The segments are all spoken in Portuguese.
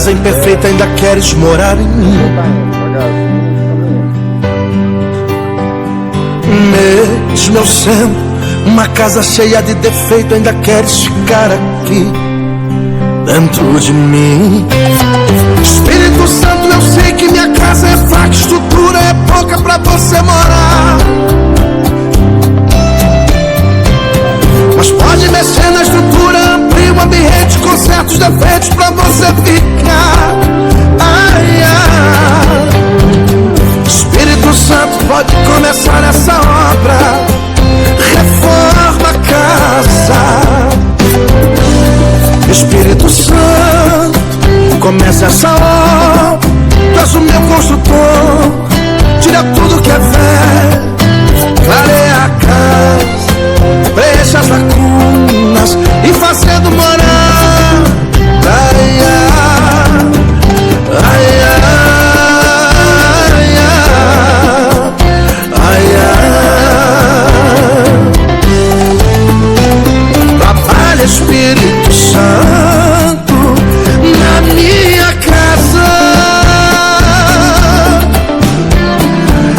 casa imperfeita ainda queres morar em mim. Mesmo eu sendo uma casa cheia de defeito, ainda queres ficar aqui dentro de mim. Espírito Santo, eu sei que minha casa é fraca, estrutura é pouca pra você morar, mas pode mexer na estrutura, amplia o ambiente com certos defeitos pra você ficar. Ai, ai. Espírito Santo, pode começar essa obra, reforma a casa. Espírito Santo, começa essa obra, tu és o meu construtor, tira tudo que é velho, clareia a casa, preenche as lacunas e fazendo morar. Ai, ai, ai, ai, ai. Trabalha, Espírito Santo, na minha casa.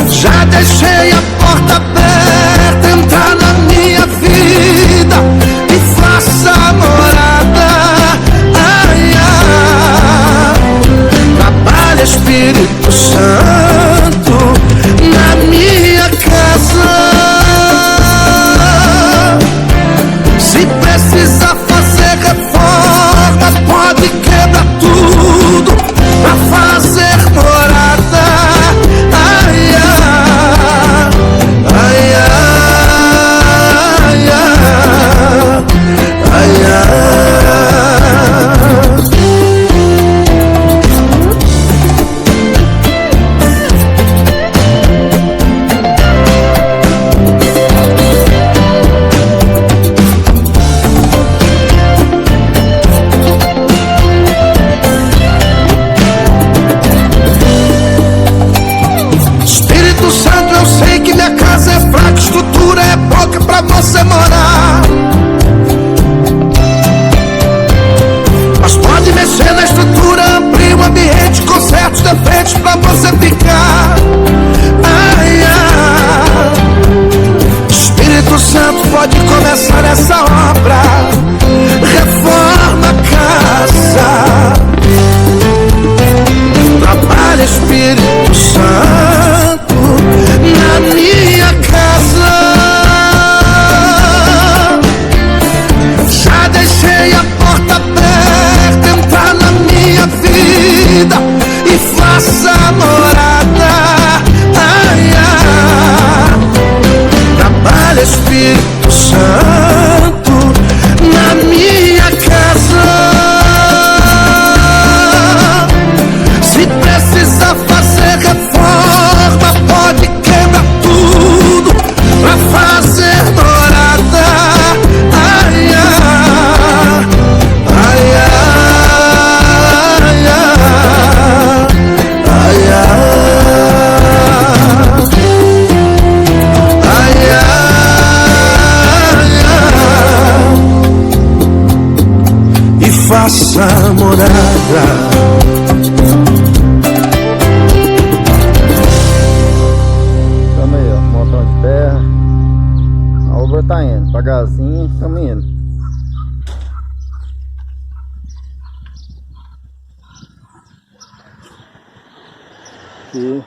Já deixei a porta aberta, entrar na minha vida e faça morada. Ai, ai. Trabalha, Espírito Santo, na minha casa. Se precisa fazer reforma, pode quebrar tudo pra fazer morada. Ai, ai, ai, ai, ai, ai, Espírito Santo, eu sei que minha casa é fraca, estrutura é pouca pra você morar, mas pode mexer na estrutura, amplia o ambiente com certos defeitos pra você ficar. Ai, ai. Espírito Santo, pode começar essa obra, reforma a casa. Trabalha, Espírito Santo, na minha casa. Já deixei a porta aberta, entrar na minha vida e faça morada. Ai, ai. Trabalha, Espírito Santo, na minha casa. Se precisa fazer reforma, pode quebrar tudo pra fazer morada. Ai, ai, ai, ai, ai, ai, ai, ai, e faça morada. Tá indo, devagarzinho, estamos indo. Aqui.